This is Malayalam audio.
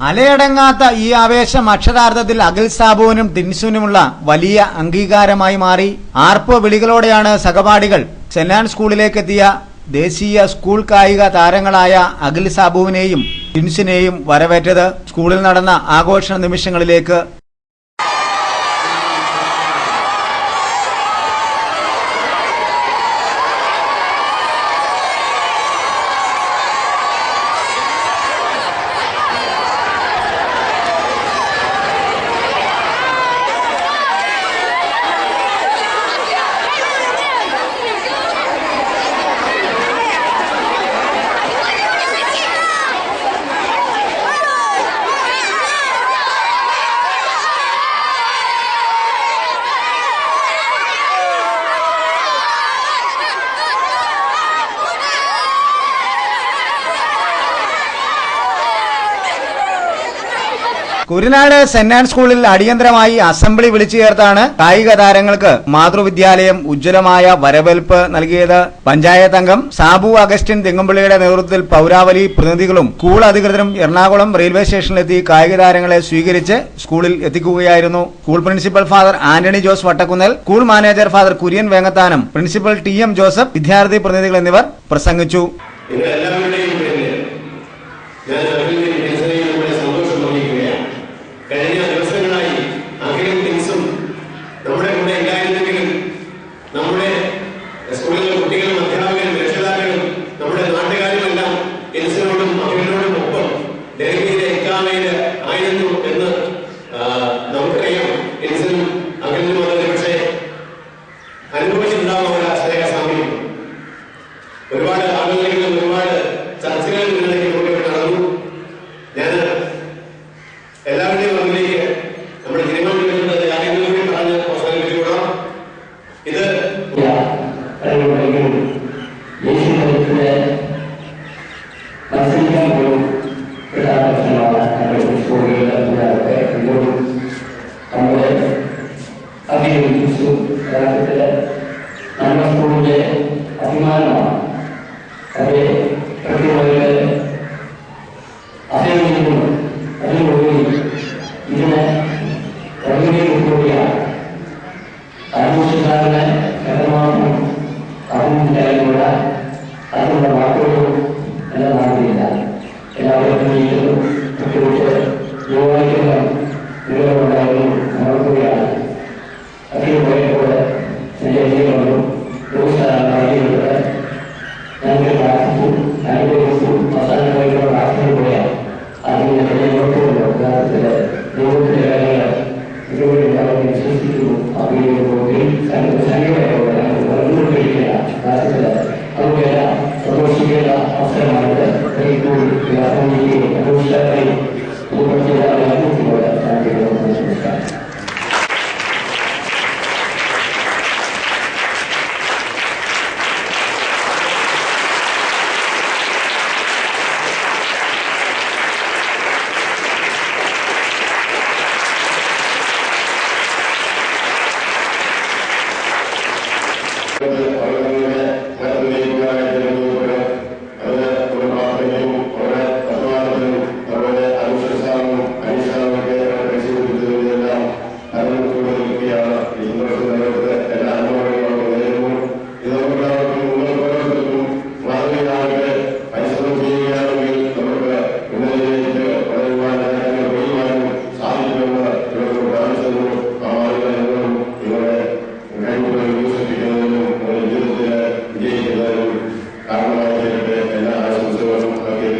അലയടങ്ങാത്ത ഈ ആവേശം അക്ഷരാർത്ഥത്തിൽ അഖിൽ സാബുവിനും ടിൻസുവിനുമുള്ള വലിയ അംഗീകാരമായി മാറി. ആർപ്പ് വിളികളോടെയാണ് സഹപാഠികൾ സെന്റ് ആൻസ് സ്കൂളിലേക്കെത്തിയ ദേശീയ സ്കൂൾ കായിക താരങ്ങളായ അഖിൽ സാബുവിനെയും ടിൻസിനെയും വരവേറ്റത്. സ്കൂളിൽ നടന്ന ആഘോഷ നിമിഷങ്ങളിലേക്ക് കുരുനാട് സെന്റ് ആൻസ് സ്കൂളിൽ അടിയന്തരമായി അസംബ്ലി വിളിച്ചു ചേർത്താണ് കായിക താരങ്ങൾക്ക് മാതൃവിദ്യാലയം ഉജ്ജ്വലമായ വരവേൽപ്പ് നൽകിയത്. പഞ്ചായത്ത് അംഗം സാബു അഗസ്റ്റിൻ തെങ്ങുംപള്ളിയുടെ നേതൃത്വത്തിൽ പൌരാവലി പ്രതിനിധികളും സ്കൂൾ അധികൃതരും എറണാകുളം റെയിൽവേ സ്റ്റേഷനിലെത്തി കായിക താരങ്ങളെ സ്വീകരിച്ച് സ്കൂളിൽ എത്തിക്കുകയായിരുന്നു. School principal father Antony Jose Vattakunnal, school manager father Kurian Vengathanam, principal TM Joseph, വിദ്യാർത്ഥി പ്രതിനിധികൾ എന്നിവർ പ്രസംഗിച്ചു. കഴിഞ്ഞ ദിവസങ്ങളായി അഖിലും ടിൻസും നമ്മുടെ കൂടെ ഇല്ലായിരുന്നെങ്കിലും നമ്മുടെ സ്കൂളിലെ കുട്ടികളും അധ്യാപകരും രക്ഷിതാക്കളും നമ്മുടെ നാട്ടുകാരുമെല്ലാം ടിൻസിനോടും അഖിലിനോടും ഒപ്പം ഡൽഹിയിലെ ഇക്കാമയിൽ ആയിരുന്നു എന്ന് നമുക്കറിയാം. ടിൻസിനും അഖിലിനും അതൊരു പക്ഷേ അനുഭവിച്ചിട്ടുണ്ടാവുന്ന ഒരു സ്നേഹ സാമീപ്യം ഒരുപാട് ആളുകളിലും ഒരുപാട് ചർച്ചകളിൽ നിന്നിലേക്ക് നടന്നു. ഞാൻ എല്ലാവരുടെയും മുന്നിലേക്ക് നമ്മുടെ തീരുമാനിക്കുന്നത് കാര്യങ്ങളൊക്കെ പറഞ്ഞ് അവസാനിപ്പിച്ചുകൂടാം. ഇത് മത്സരിക്കാൻ പോലും നമ്മുടെ അഭിനയിച്ചു. യഥാർത്ഥത്തില് നമ്മുടെ സ്കൂളിന്റെ അഭിമാനമാണ്. അവരെ കൃത്യമായി അഭിനയിക്കുന്നു. അതിനുള്ളിൽ ഇതിന് കൂടിയാണ് ആഘോഷിക്കാരന് എത്രമാത്രം അറിവില്ലായ്മ അതിനുള്ള വാക്കുകളും എല്ലാം നടത്തിയില്ല. എല്ലാവരും പ്രത്യേകിച്ച് യുവാക്കളുടെ വിവരമുണ്ടായിരുന്നു നടക്കുകയാണ്. അതിൽ പോയപ്പോൾ എൻ്റെ ജീവിതങ്ങളും ദിവസങ്ങളുടെ ഞങ്ങൾ പ്രാർത്ഥിച്ചു, അനുഭവിച്ചു. അവസാനമായിട്ടുള്ള പ്രാർത്ഥന പോയാൽ അതിന് യഥാർത്ഥത്തില് ദൈവത്തിന്റെ കാര്യങ്ങൾ ഇതുവരെ വളരെ വിശ്വസിക്കുന്നു. അഭിനയിക്കുകയും സംഘടനയോടെ വളർന്നുകൊണ്ടിരിക്കുക യഥാർത്ഥത്തില് അതുപോലെ സന്തോഷിക്കേണ്ട അവസരമായിട്ട് കാരണം